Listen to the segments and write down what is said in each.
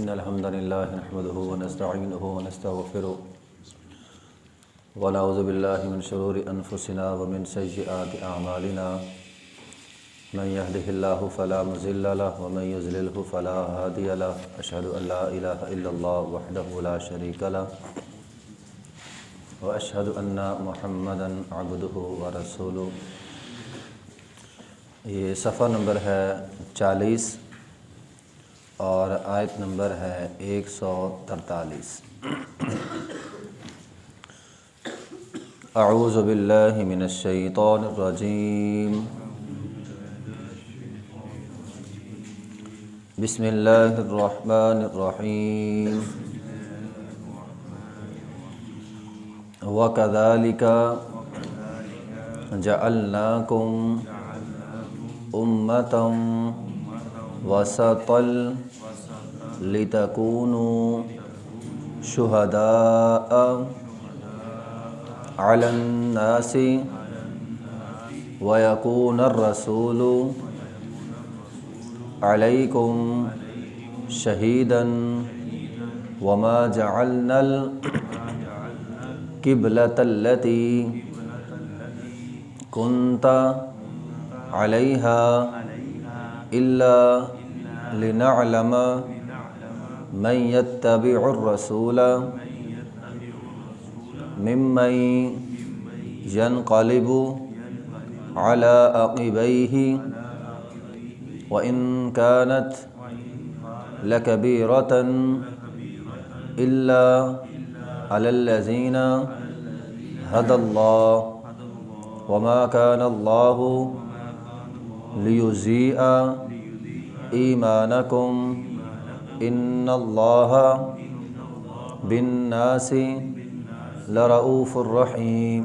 إن الحمد لله نحمده ونستعينه ونستغفره ونعوذ بالله من شرور أنفسنا ومن سيئات أعمالنا من يهده الله فلا مضل له ومن يضلله فلا هادي له أشهد أن لا إله إلا الله وحده لا شريك له وأشهد أن محمدا عبده ورسوله۔ یہ صفحہ نمبر ہے 40 اور آیت نمبر ہے 143۔ اعوذ باللہ من الشیطان الرجیم، بسم اللہ الرحمن الرحیم، وَكَذَلِكَ جَعَلْنَاكُمْ أُمَّةً وَسَطًا لِتَكُونُوا شُهَدَاءَ عَلَى النَّاسِ وَيَكُونَ الرَّسُولُ عَلَيْكُمْ شَهِيدًا وَمَا جَعَلْنَا الْقِبْلَةَ الَّتِي كُنْتَ عَلَيْهَا إِلَّا لِنَعْلَمَ مَنْ يَتَّبِعُ الرَّسُولَ مِمَّنْ يَنْقَلِبُ عَلَى عَقِبَيْهِ وَإِنْ كَانَتْ لَكَبِيرَةً إِلَّا عَلَى الَّذِينَ هَدَى اللَّهُ وَمَا كَانَ اللَّهُ لِيُضِيعَ إِيمَانَكُمْ إِنَّ اللَّهَ بِالنَّاسِ لَرَءُوفٌ رَحِيمٌ۔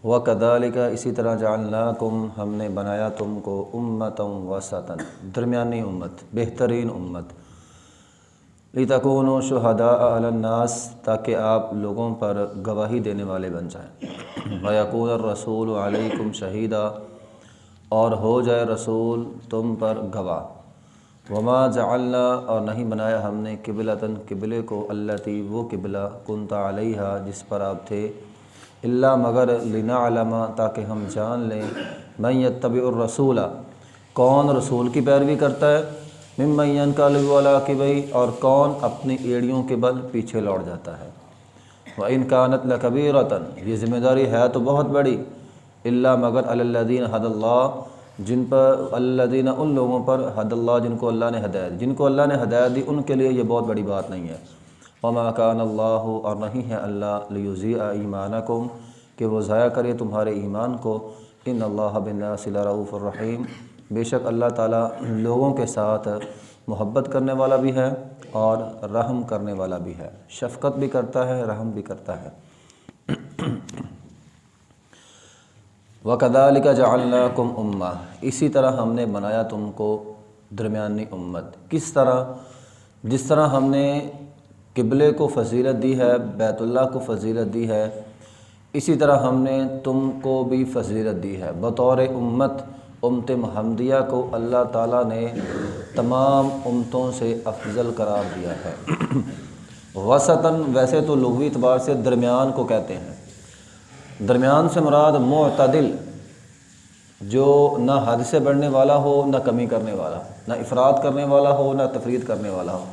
وَكَذَلِكَ اسی طرح جعلناکم ہم نے بنایا تم کو امۃ وسطاً درمیانی امت، بہترین امت، لِتَكُونُوا شُهَدَاءَ عَلَى النَّاسِ تاکہ آپ لوگوں پر گواہی دینے والے بن جائیں، وَيَكُونَ الرَّسُولُ عَلَيْكُمْ شَهِيدًا اور ہو جائے رسول تم پر گواہ، وَمَا جَعَلْنَا اور نہیں بنایا ہم نے قِبْلَةً قبلے کو، الَّتِي وہ قبلہ كُنْتَ عَلَيْهَا جس پر آپ تھے، الا مگر لِنَعْلَمَ تاکہ ہم جان لیں، مَن يَتَّبِعُ الرَّسُولَ کون رسول کی پیروی کرتا ہے، مِمَّن يَنْقَلِبُ عَلَىٰ عَقِبَيْهِ اور کون اپنی ایڑیوں کے بل پیچھے لوٹ جاتا ہے، وَإِنْ كَانَتْ لَكَبِيرَةً یہ ذمہ داری ہے تو بہت بڑی، الا مگر عَلَى الَّذِينَ هَدَى اللَّهُ جن پر الذین ان لوگوں پر ہدى اللہ جن کو اللہ نے ہدایت، جن کو اللہ نے ہدایت دی ان کے لیے یہ بہت بڑی بات نہیں ہے، وَمَا كَانَ اللَّهُ اور نہیں ہے اللہ لِيُضِيعَ إِيمَانَكُمْ کہ وہ ضائع کرے تمہارے ایمان کو، إِنَّ اللَّهَ بِالنَّاسِ لَرَءُوفٌ رَحِيمٌ بے شک اللہ تعالیٰ لوگوں کے ساتھ محبت کرنے والا بھی ہے اور رحم کرنے والا بھی ہے، شفقت بھی کرتا ہے، رحم بھی کرتا ہے۔ وَكَذَلِكَ جَعَلْنَاكُمْ أُمَّةً اسی طرح ہم نے بنایا تم کو درمیانی امت، کس طرح؟ جس طرح ہم نے قبلے کو فضیلت دی ہے، بیت اللہ کو فضیلت دی ہے، اسی طرح ہم نے تم کو بھی فضیلت دی ہے بطور امت محمدیہ کو اللہ تعالیٰ نے تمام امتوں سے افضل قرار دیا ہے۔ وسطاً ویسے تو لغوی اعتبار سے درمیان کو کہتے ہیں، درمیان سے مراد معتدل، جو نہ حد سے بڑھنے والا ہو نہ کمی کرنے والا، نہ افراد کرنے والا ہو نہ تفرید کرنے والا ہو،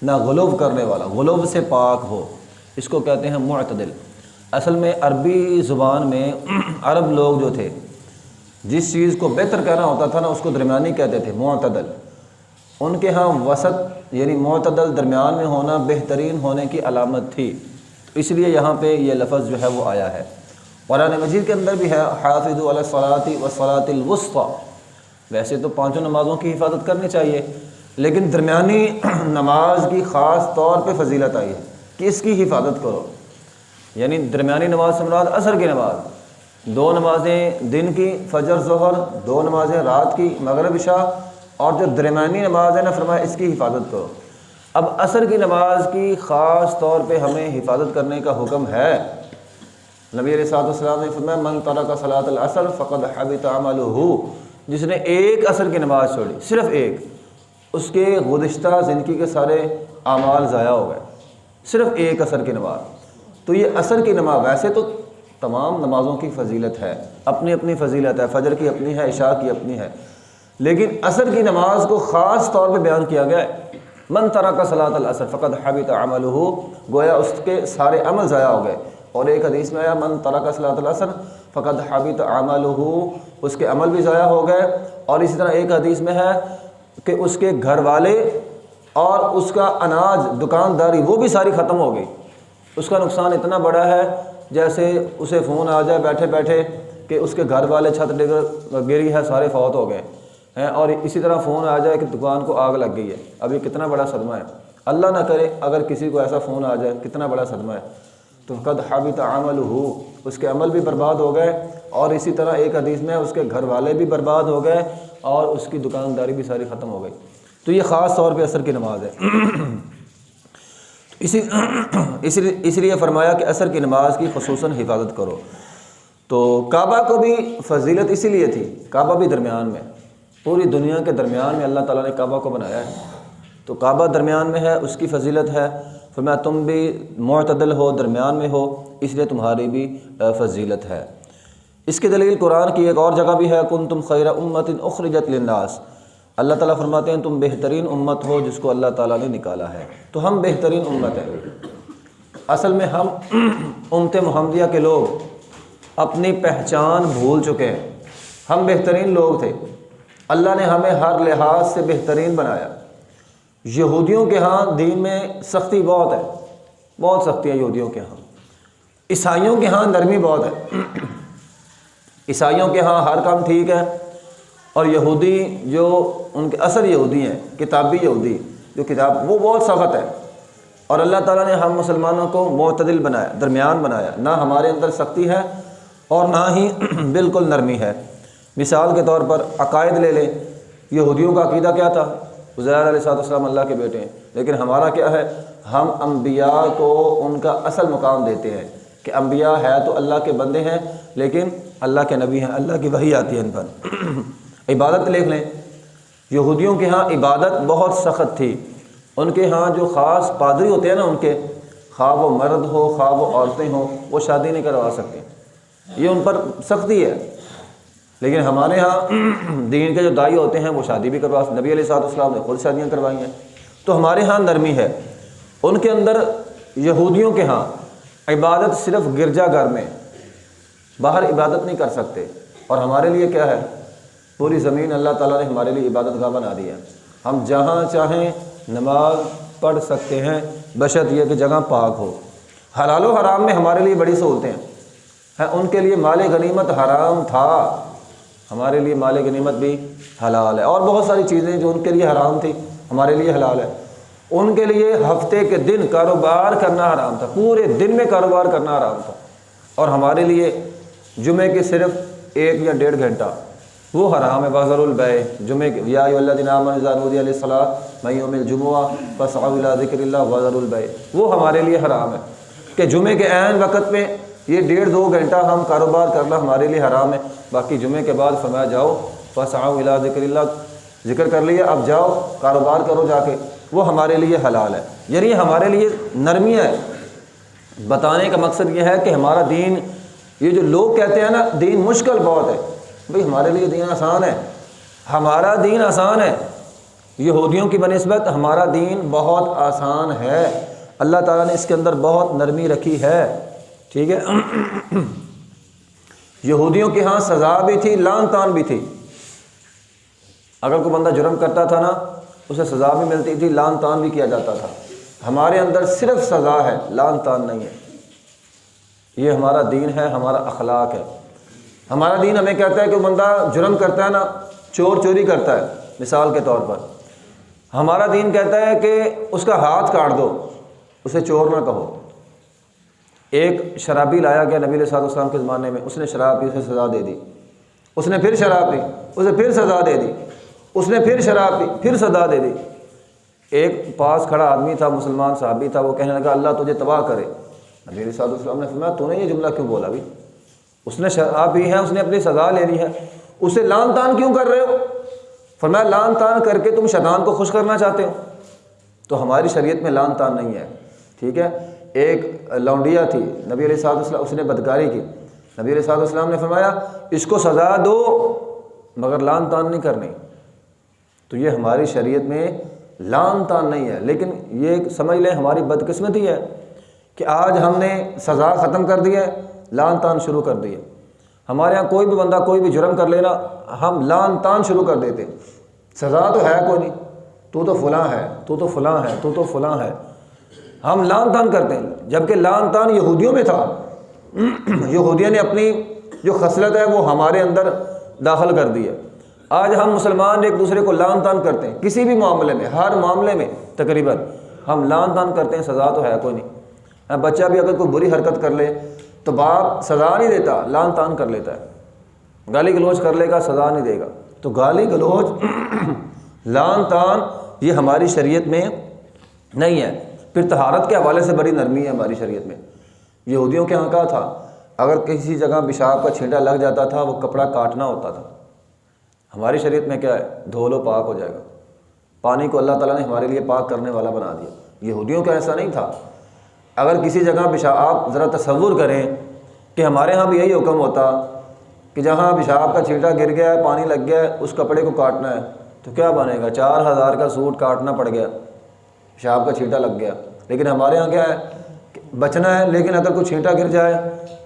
نہ غلو کرنے والا، غلو سے پاک ہو، اس کو کہتے ہیں معتدل۔ اصل میں عربی زبان میں عرب لوگ جو تھے جس چیز کو بہتر کہنا ہوتا تھا نا اس کو درمیانی کہتے تھے، معتدل۔ ان کے ہاں وسط یعنی معتدل درمیان میں ہونا بہترین ہونے کی علامت تھی، اس لیے یہاں پہ یہ لفظ جو ہے وہ آیا ہے۔ قرآن مجید کے اندر بھی ہے حافظوا علی الصلاۃ والصلاۃ الوسطیٰ، ویسے تو پانچوں نمازوں کی حفاظت کرنی چاہیے لیکن درمیانی نماز کی خاص طور پہ فضیلت آئی ہے کہ اس کی حفاظت کرو، یعنی درمیانی نماز سے مراد عصر کی نماز، دو نمازیں دن کی فجر ظہر، دو نمازیں رات کی مغرب عشاء، اور جو درمیانی نماز ہے نا فرمایا اس کی حفاظت کرو۔ اب عصر کی نماز کی خاص طور پہ ہمیں حفاظت کرنے کا حکم ہے، نبی علیہ الصلوۃ والسلام نے فرمایا من ترک صلاۃ العصر فقد حبط عملہ، جس نے ایک عصر کی نماز چھوڑی، صرف ایک، اس کے گزشتہ زندگی کے سارے اعمال ضائع ہو گئے، صرف ایک عصر کی نماز۔ تو یہ عصر کی نماز، ویسے تو تمام نمازوں کی فضیلت ہے، اپنی اپنی فضیلت ہے، فجر کی اپنی ہے، عشاء کی اپنی ہے، لیکن عصر کی نماز کو خاص طور پہ بیان کیا گیا ہے۔ من ترک صلاۃ العصر فقد حبط عملہ، گویا اس کے سارے عمل ضائع ہو گئے۔ اور ایک حدیث میں آیا من ترک صلاۃ العصر فقد حبط عملہ، اس کے عمل بھی ضائع ہو گئے، اور اسی طرح ایک حدیث میں ہے کہ اس کے گھر والے اور اس کا اناج، دکانداری، وہ بھی ساری ختم ہو گئی۔ اس کا نقصان اتنا بڑا ہے جیسے اسے فون آ جائے بیٹھے بیٹھے کہ اس کے گھر والے چھت گری ہے، سارے فوت ہو گئے ہیں، اور اسی طرح فون آ جائے کہ دکان کو آگ لگ گئی ہے۔ اب یہ کتنا بڑا صدمہ ہے، اللہ نہ کرے اگر کسی کو ایسا فون آ جائے، کتنا بڑا صدمہ ہے۔ تو قد حبط عملہ، اس کے عمل بھی برباد ہو گئے، اور اسی طرح ایک حدیث میں اس کے گھر والے بھی برباد ہو گئے، اور اس کی دکانداری بھی ساری ختم ہو گئی۔ تو یہ خاص طور پہ عصر کی نماز ہے۔ اس لیے فرمایا کہ عصر کی نماز کی خصوصاً حفاظت کرو۔ تو کعبہ کو بھی فضیلت اسی لیے تھی، کعبہ بھی درمیان میں، پوری دنیا کے درمیان میں اللہ تعالیٰ نے کعبہ کو بنایا ہے، تو کعبہ درمیان میں ہے، اس کی فضیلت ہے۔ فرمایا تم بھی معتدل ہو، درمیان میں ہو، اس لیے تمہاری بھی فضیلت ہے۔ اس کی دلیل قرآن کی ایک اور جگہ بھی ہے، کنتم خیر امۃ اخرجت للناس، اللہ تعالیٰ فرماتے ہیں تم بہترین امت ہو جس کو اللہ تعالیٰ نے نکالا ہے۔ تو ہم بہترین امت ہیں، اصل میں ہم امت محمدیہ کے لوگ اپنی پہچان بھول چکے ہیں۔ ہم بہترین لوگ تھے، اللہ نے ہمیں ہر لحاظ سے بہترین بنایا۔ یہودیوں کے ہاں دین میں سختی بہت ہے، بہت سختی ہے یہودیوں کے ہاں۔ عیسائیوں کے ہاں نرمی بہت ہے، عیسائیوں کے ہاں ہر کام ٹھیک ہے، اور یہودی جو ان کے اصل یہودی ہیں، کتابی یہودی جو کتاب، وہ بہت سخت ہے۔ اور اللہ تعالیٰ نے ہم مسلمانوں کو معتدل بنایا، درمیان بنایا، نہ ہمارے اندر سختی ہے اور نہ ہی بالکل نرمی ہے۔ مثال کے طور پر عقائد لے لیں، یہودیوں کا عقیدہ کیا تھا؟ عزیر علیہ السلام اللہ کے بیٹے ہیں، لیکن ہمارا کیا ہے؟ ہم انبیاء کو ان کا اصل مقام دیتے ہیں کہ انبیاء ہے تو اللہ کے بندے ہیں، لیکن اللہ کے نبی ہیں، اللہ کی وحی آتی ہے ان پر۔ عبادت دیکھ لیں، یہودیوں کے ہاں عبادت بہت سخت تھی، ان کے ہاں جو خاص پادری ہوتے ہیں نا، ان کے خواہ وہ مرد ہو خواہ وہ عورتیں ہوں، وہ شادی نہیں کروا سکتے، یہ ان پر سختی ہے۔ لیکن ہمارے ہاں دین کے جو داعی ہوتے ہیں وہ شادی بھی کروا سکتے، نبی علیہ السلام نے خود شادیاں کروائی ہیں۔ تو ہمارے ہاں نرمی ہے، ان کے اندر یہودیوں کے ہاں عبادت صرف گرجا گھر میں، باہر عبادت نہیں کر سکتے، اور ہمارے لیے کیا ہے؟ پوری زمین اللہ تعالیٰ نے ہمارے لیے عبادت گاہ بنا دی ہے، ہم جہاں چاہیں نماز پڑھ سکتے ہیں، بشرط یہ کہ جگہ پاک ہو۔ حلال و حرام میں ہمارے لیے بڑی سہولتیں ہیں، ان کے لیے مال غنیمت حرام تھا، ہمارے لیے مال غنیمت بھی حلال ہے، اور بہت ساری چیزیں جو ان کے لیے حرام تھی ہمارے لیے حلال ہے۔ ان کے لیے ہفتے کے دن کاروبار کرنا حرام تھا، پورے دن میں کاروبار کرنا حرام تھا، اور ہمارے لیے جمعے کے صرف 1 یا 1.5 گھنٹہ وہ حرام ہے۔ وذروا البیع، جمعے کے یا ایھا الذین آمنوا اذا نودی للصلاۃ من یوم الجمعہ فاسعوا الی ذکر اللہ وذروا البیع، وہ ہمارے لیے حرام ہے کہ جمعے کے عین وقت میں یہ 1.5-2 گھنٹہ ہم کاروبار کرنا ہمارے لیے حرام ہے۔ باقی جمعے کے بعد فرمایا جاؤ فاسعوا الی ذکر اللہ، ذکر کر لیا، اب جاؤ کاروبار کرو جا کے، وہ ہمارے لیے حلال ہے۔ یعنی ہمارے لیے نرمی ہے۔ بتانے کا مقصد یہ ہے کہ ہمارا دین، یہ جو لوگ کہتے ہیں نا دین مشکل بہت ہے، بھئی ہمارے لیے دین آسان ہے، ہمارا دین آسان ہے، یہودیوں کی بنسبت ہمارا دین بہت آسان ہے، اللہ تعالیٰ نے اس کے اندر بہت نرمی رکھی ہے، ٹھیک ہے۔ یہودیوں کے ہاں سزا بھی تھی، لعن طعن بھی تھی، اگر کوئی بندہ جرم کرتا تھا نا اسے سزا بھی ملتی تھی، لعن طعن بھی کیا جاتا تھا۔ ہمارے اندر صرف سزا ہے، لعن طعن نہیں ہے۔ یہ ہمارا دین ہے، ہمارا اخلاق ہے۔ ہمارا دین ہمیں کہتا ہے کہ بندہ جرم کرتا ہے نا، چور چوری کرتا ہے مثال کے طور پر، ہمارا دین کہتا ہے کہ اس کا ہاتھ کاٹ دو، اسے چور نہ کہو۔ ایک شرابی لایا گیا نبی علیہ السلام کے زمانے میں، اس نے شراب پی، اسے سزا دے دی، اس نے پھر شراب پی، اسے پھر سزا دے دی، اس نے پھر شراب پی، پھر سزا دے دی۔ ایک پاس کھڑا آدمی تھا، مسلمان صحابی تھا، وہ کہنے لگا اللہ تجھے تباہ کرے۔ نبی علیہ السلام نے فرمایا تو نے یہ جملہ کیوں بولا بھی؟ اس نے شراب پی ہے، اس نے اپنی سزا لے لی ہے، اسے لان تان کیوں کر رہے ہو؟ فرمایا لان تان کر کے تم شیطان کو خوش کرنا چاہتے ہو۔ تو ہماری شریعت میں لان تان نہیں ہے، ٹھیک ہے۔ ایک لونڈیا تھی، نبی علیہ الصلوۃ والسلام، اس نے بدکاری کی، نبی علیہ الصلوۃ والسلام نے فرمایا اس کو سزا دو مگر لان تان نہیں کرنی۔ تو یہ ہماری شریعت میں لان تان نہیں ہے، لیکن یہ سمجھ لیں ہماری بدقسمتی ہے کہ آج ہم نے سزا ختم کر دی ہے، لان تان شروع کر دی ہے۔ ہمارے ہاں کوئی بھی بندہ کوئی بھی جرم کر لینا، ہم لان تان شروع کر دیتے، سزا تو ہے کوئی نہیں، تو فلاں ہے، تو فلاں ہے، تو فلاں ہے، ہم لان تان کرتے ہیں۔ جبکہ لان تان یہودیوں میں تھا، یہودیوں نے اپنی جو خصلت ہے وہ ہمارے اندر داخل کر دی ہے۔ آج ہم مسلمان ایک دوسرے کو لان تان کرتے ہیں، کسی بھی معاملے میں، ہر معاملے میں تقریباً ہم لان تان کرتے ہیں، سزا تو ہے کوئی نہیں۔ بچہ بھی اگر کوئی بری حرکت کر لے تو باپ سزا نہیں دیتا، لان تان کر لیتا ہے، گالی گلوچ کر لے گا، سزا نہیں دے گا۔ تو گالی گلوچ لان تان یہ ہماری شریعت میں نہیں ہے۔ پھر طہارت کے حوالے سے بڑی نرمی ہے ہماری شریعت میں۔ یہودیوں کے ہاں کا تھا، اگر کسی جگہ پیشاب کا چھینٹا لگ جاتا تھا وہ کپڑا کاٹنا ہوتا تھا۔ ہماری شریعت میں کیا ہے؟ دھو لو پاک ہو جائے گا۔ پانی کو اللہ تعالیٰ نے ہمارے لیے پاک کرنے والا بنا دیا۔ یہودیوں کا ایسا نہیں تھا، اگر کسی جگہ پیشاب، آپ ذرا تصور کریں کہ ہمارے ہاں بھی یہی حکم ہوتا کہ جہاں پیشاب کا چھینٹا گر گیا ہے، پانی لگ گیا ہے، اس کپڑے کو کاٹنا ہے، تو کیا بنے گا؟ 4000 کا سوٹ کاٹنا پڑ گیا، پیشاب کا چھینٹا لگ گیا۔ لیکن ہمارے ہاں کیا ہے؟ بچنا ہے، لیکن اگر کوئی چھینٹا گر جائے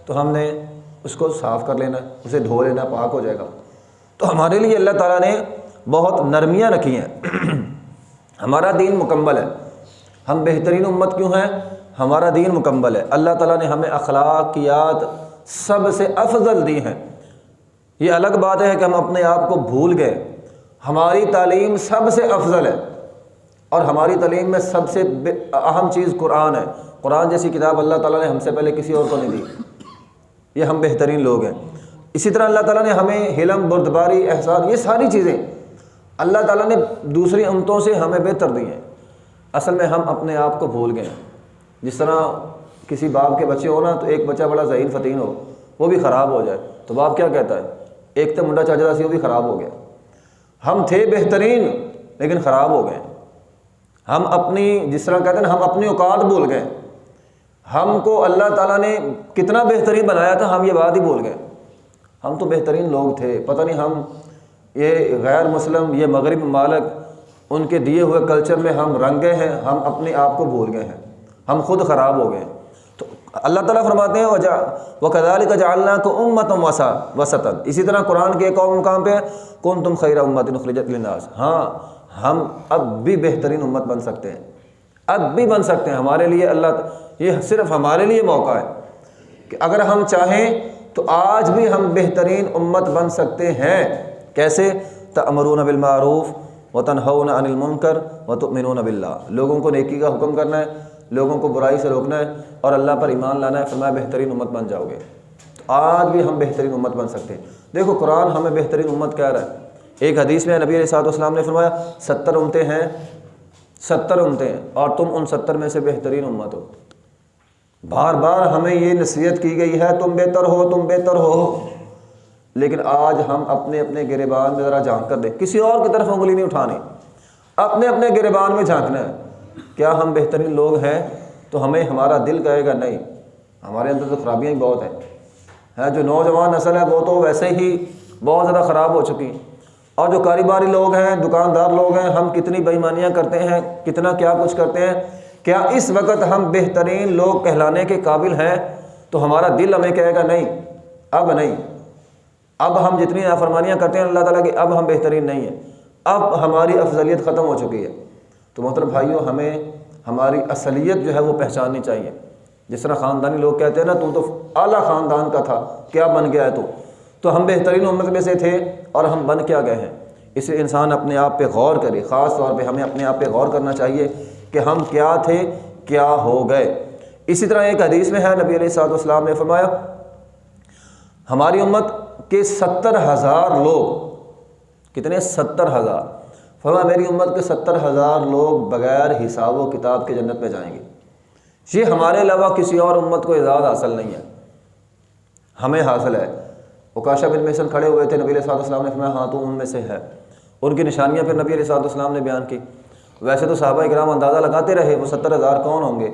تو ہم نے اس کو صاف کر لینا ہے، اسے دھو لینا، پاک ہو جائے گا۔ تو ہمارے لیے اللہ تعالیٰ نے بہت نرمیاں رکھی ہیں۔ ہمارا دین مکمل ہے۔ ہم بہترین امت کیوں ہیں؟ ہمارا دین مکمل ہے۔ اللہ تعالیٰ نے ہمیں اخلاقیات سب سے افضل دی ہیں۔ یہ الگ بات ہے کہ ہم اپنے آپ کو بھول گئے۔ ہماری تعلیم سب سے افضل ہے، اور ہماری تعلیم میں سب سے اہم چیز قرآن ہے۔ قرآن جیسی کتاب اللہ تعالیٰ نے ہم سے پہلے کسی اور کو نہیں دی۔ یہ ہم بہترین لوگ ہیں۔ اسی طرح اللہ تعالیٰ نے ہمیں حلم، بردباری، احسان، یہ ساری چیزیں اللہ تعالیٰ نے دوسری امتوں سے ہمیں بہتر دی ہیں۔ اصل میں ہم اپنے آپ کو بھول گئے ہیں۔ جس طرح کسی باپ کے بچے ہو نا، تو ایک بچہ بڑا ذہین فتین ہو، وہ بھی خراب ہو جائے تو باپ کیا کہتا ہے؟ ایک تو منڈا چاچا سی، وہ بھی خراب ہو گیا۔ ہم تھے بہترین لیکن خراب ہو گئے۔ ہم اپنی، جس طرح کہتے ہیں نا، ہم اپنی اوقات بھول گئے۔ ہم کو اللہ تعالیٰ نے کتنا بہترین بنایا تھا، ہم یہ بات ہی بھول گئے۔ ہم تو بہترین لوگ تھے، پتہ نہیں ہم یہ غیر مسلم، یہ مغرب ممالک، ان کے دیے ہوئے کلچر میں ہم رنگ گئے ہیں، ہم اپنے آپ کو بھول گئے ہیں، ہم خود خراب ہو گئے۔ تو اللہ تعالیٰ فرماتے ہیں وَكَذَلِكَ جَعَلْنَاكُمْ أُمَّةً وَسَطًا۔ اسی طرح قرآن کے ایک اور مقام پہ كُنتُمْ خَيْرَ أُمَّةٍ أُخْرِجَتْ لِلنَّاسِ۔ ہاں، ہم اب بھی بہترین امت بن سکتے ہیں، اب بھی بن سکتے ہیں۔ ہمارے لیے یہ صرف ہمارے لیے موقع ہے کہ اگر ہم چاہیں تو آج بھی ہم بہترین امت بن سکتے ہیں۔ کیسے؟ تأمرون بالمعروف وتنہون عن المنکر وتؤمنون باللہ۔ لوگوں کو نیکی کا حکم کرنا ہے، لوگوں کو برائی سے روکنا ہے، اور اللہ پر ایمان لانا ہے۔ فرمایا بہترین امت بن جاؤ گے۔ تو آج بھی ہم بہترین امت بن سکتے ہیں۔ دیکھو قرآن ہمیں بہترین امت کہہ رہا ہے۔ ایک حدیث میں نبی علیہ الصلوۃ والسلام نے فرمایا 70 امتیں ہیں، 70 امتیں ہیں، اور تم ان 70 میں سے بہترین امت ہو۔ بار بار ہمیں یہ نصیحت کی گئی ہے تم بہتر ہو، تم بہتر ہو، لیکن آج ہم اپنے اپنے گریبان میں ذرا جھانک کر دیں، کسی اور کی طرف انگلی نہیں اٹھانی، اپنے اپنے گریبان میں جھانکنا ہے۔ کیا ہم بہترین لوگ ہیں؟ تو ہمیں ہمارا دل کہے گا نہیں، ہمارے اندر تو خرابیاں ہی بہت ہیں۔ جو نوجوان نسل ہے وہ تو ویسے ہی بہت زیادہ خراب ہو چکی، اور جو کاروباری لوگ ہیں، دکاندار لوگ ہیں، ہم کتنی بے ایمانیاں کرتے ہیں، کتنا کیا کچھ کرتے ہیں۔ کیا اس وقت ہم بہترین لوگ کہلانے کے قابل ہیں؟ تو ہمارا دل ہمیں کہے گا نہیں، اب نہیں۔ اب ہم جتنی نافرمانیاں کرتے ہیں اللہ تعالیٰ کی، اب ہم بہترین نہیں ہیں، اب ہماری افضلیت ختم ہو چکی ہے۔ تو محترم بھائیوں، ہمیں ہماری اصلیت جو ہے وہ پہچاننی چاہیے۔ جس طرح خاندانی لوگ کہتے ہیں نا، تو اعلیٰ خاندان کا تھا، کیا بن گیا ہے تو ہم بہترین امت میں سے تھے اور ہم بن کیا گئے ہیں۔ اس لیے انسان اپنے آپ پہ غور کرے، خاص طور پہ ہمیں اپنے آپ پہ غور کرنا چاہیے کہ ہم کیا تھے، کیا ہو گئے۔ اسی طرح ایک حدیث میں ہے، نبی علیہ الصلوۃ والسلام نے فرمایا ہماری امت کے 70,000 لوگ، کتنے؟ 70,000۔ فرمایا میری امت کے 70,000 لوگ بغیر حساب و کتاب کے جنت میں جائیں گے۔ یہ ہمارے علاوہ کسی اور امت کو اعزاز حاصل نہیں ہے، ہمیں حاصل ہے۔ عکاشہ بن محصن کھڑے ہوئے تھے، نبی علیہ الصلوۃ والسلام نے فرمایا ہاں تو ان میں سے ہے۔ ان کی نشانیاں پھر نبی علیہ الصلوۃ والسلام نے بیان کی۔ ویسے تو صحابہ کرام اندازہ لگاتے رہے وہ 70,000 کون ہوں گے،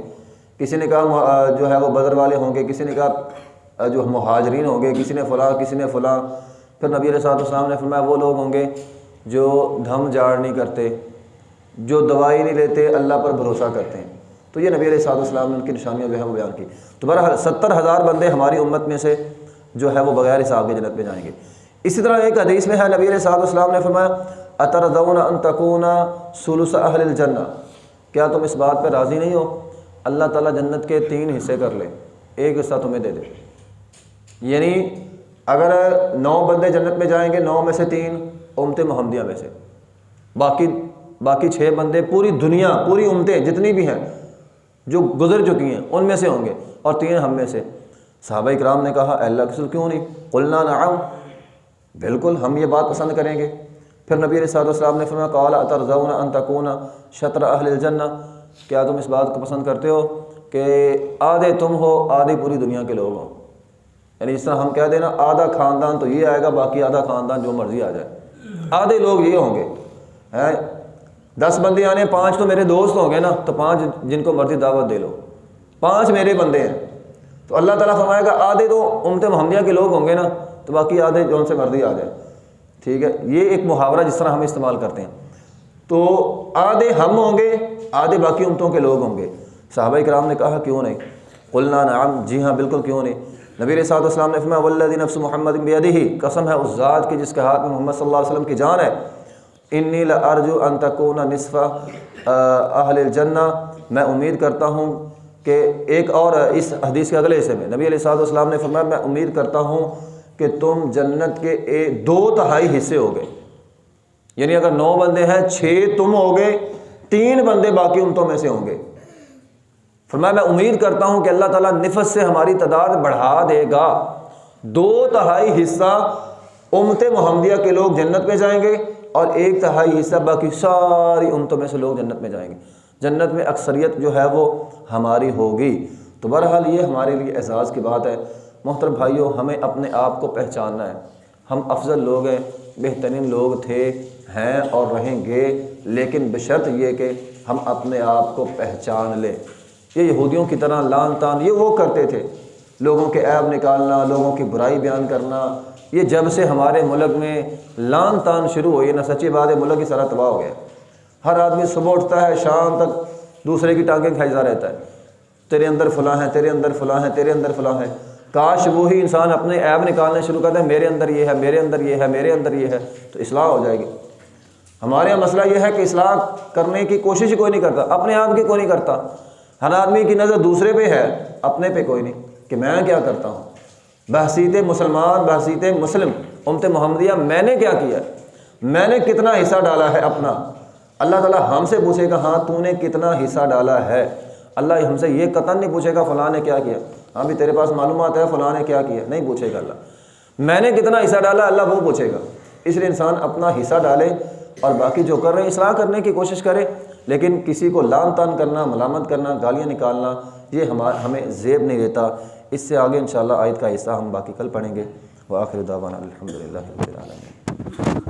کسی نے کہا جو ہے وہ بدر والے ہوں گے، کسی نے کہا جو مہاجرین ہوں گے، کسی نے فلاں کسی نے فلاں۔ پھر نبی علیہ الصلوۃ والسلام نے فرمایا وہ لوگ ہوں گے جو دھم جاڑ نہیں کرتے، جو دوائی نہیں لیتے، اللہ پر بھروسہ کرتے ہیں۔ تو یہ نبی علیہ الصلوۃ والسلام نے ان کی نشانیاں جو ہے وہ بیان کی۔ تو بہرحال 70,000 بندے ہماری امت میں سے جو ہے وہ بغیر حساب کے جنت میں جائیں گے۔ اسی طرح ایک حدیث میں ہے نبی علیہ الصلوۃ والسلام نے فرمایا اترضون ان تکون ثلث اہل الجنہ، کیا تم اس بات پہ راضی نہیں ہو اللہ تعالیٰ جنت کے 3 حصے کر لے، ایک حصہ تمہیں دے دے۔ یعنی اگر 9 بندے جنت میں جائیں گے، 9 میں سے 3 امت محمدیہ میں سے، باقی 6 بندے پوری دنیا، پوری امتیں جتنی بھی ہیں جو گزر چکی ہیں ان میں سے ہوں گے، اور 3 ہم میں سے۔ صحابہ کرام نے کہا اے اللہ کے رسول کیوں نہیں؟ قلنا نعم، بالکل ہم یہ بات پسند کریں گے۔ پھر نبی علیہ الصلوۃ والسلام نے فرمایا قال اترضون ان تکون شطر اہل الجنہ، کیا تم اس بات کو پسند کرتے ہو کہ آدھے تم ہو آدھی پوری دنیا کے لوگ ہوں؟ یعنی جس طرح ہم کہہ دیں نا آدھا خاندان تو یہ آئے گا، باقی آدھا خاندان جو مرضی آ جائے، آدھے لوگ یہ ہوں گے۔ 10 بندے آنے، 5 تو میرے دوست ہوں گے نا، تو 5 جن کو مرضی دعوت دے لو، 5 میرے بندے ہیں۔ تو اللہ تعالیٰ فرمائے گا آدھے تو امت محمدیہ کے لوگ ہوں گے نا، تو باقی آدھے جو ان سے مرضی آ جائے۔ ٹھیک ہے، یہ ایک محاورہ جس طرح ہم استعمال کرتے ہیں۔ تو آدھے ہم ہوں گے، آدھے باقی امتوں کے لوگ ہوں گے۔ صحابہ کرام نے کہا کیوں نہیں؟ قلنا نعم، جی ہاں بالکل کیوں نہیں۔ نبی علیہ الصلوۃ والسلام نے فرمایا والذی نفس محمد بیدہ، قسم ہے اس ذات کی جس کے ہاتھ میں محمد صلی اللہ علیہ وسلم کی جان ہے، انی لارجو ان تکون نصف اہل الجنہ، میں امید کرتا ہوں کہ ایک اور اس حدیث کے اگلے حصے میں نبی علیہ الصلوۃ والسلام نے فرمایا میں امید کرتا ہوں کہ تم جنت کے 2/3 حصے ہو گئے۔ یعنی اگر 9 بندے ہیں، 6 تم ہو گئے، 3 بندے باقی امتوں میں سے ہوں گے۔ فرمایا میں امید کرتا ہوں کہ اللہ تعالیٰ نفس سے ہماری تعداد بڑھا دے گا، 2/3 حصہ امت محمدیہ کے لوگ جنت میں جائیں گے، اور 1/3 حصہ باقی ساری امتوں میں سے لوگ جنت میں جائیں گے۔ جنت میں اکثریت جو ہے وہ ہماری ہوگی۔ تو بہرحال یہ ہمارے لیے اعزاز کی بات ہے۔ محترم بھائیوں، ہمیں اپنے آپ کو پہچاننا ہے۔ ہم افضل لوگ ہیں، بہترین لوگ تھے، ہیں اور رہیں گے، لیکن بشرط یہ کہ ہم اپنے آپ کو پہچان لیں۔ یہ یہودیوں کی طرح لان تان یہ وہ کرتے تھے، لوگوں کے عیب نکالنا، لوگوں کی برائی بیان کرنا۔ یہ جب سے ہمارے ملک میں لان تان شروع ہوئی نا، سچی بات ہے ملک کی سارا تباہ ہو گیا۔ ہر آدمی صبح اٹھتا ہے شام تک دوسرے کی ٹانگیں کھینچتا رہتا ہے، تیرے اندر فلاں ہے، تیرے اندر فلاں ہے، تیرے اندر فلاں ہے۔ کاش وہی انسان اپنے عیب نکالنے شروع کرتا ہے، میرے اندر یہ ہے، میرے اندر یہ ہے، میرے اندر یہ ہے، تو اصلاح ہو جائے گی۔ ہمارے یہاں مسئلہ یہ ہے کہ اصلاح کرنے کی کوشش ہی کوئی نہیں کرتا، اپنے آپ کی کوئی نہیں کرتا۔ ہر آدمی کی نظر دوسرے پہ ہے، اپنے پہ کوئی نہیں کہ میں کیا کرتا ہوں۔ بحثیت مسلمان، بحثیت مسلم، امت محمدیہ میں نے کیا کیا، میں نے کتنا حصہ ڈالا ہے اپنا۔ اللہ تعالیٰ ہم سے پوچھے گا ہاں تو نے کتنا حصہ ڈالا ہے۔ اللہ ہم سے یہ قطعاً نہیں پوچھے گا فلاں نے کیا کیا، ہاں بھی تیرے پاس معلومات ہے فلاں نے کیا کیا، نہیں پوچھے گا اللہ۔ میں نے کتنا حصہ ڈالا اللہ وہ پوچھے گا۔ اس لیے انسان اپنا حصہ ڈالے اور باقی جو کر رہے ہیں اصلاح کرنے کی کوشش کرے، لیکن کسی کو لان تان کرنا، ملامت کرنا، گالیاں نکالنا یہ ہمیں زیب نہیں دیتا۔ اس سے آگے انشاءاللہ آیت کا حصہ ہم باقی کل پڑھیں گے۔ وآخر دعوانا الحمدللہ رب العالمین۔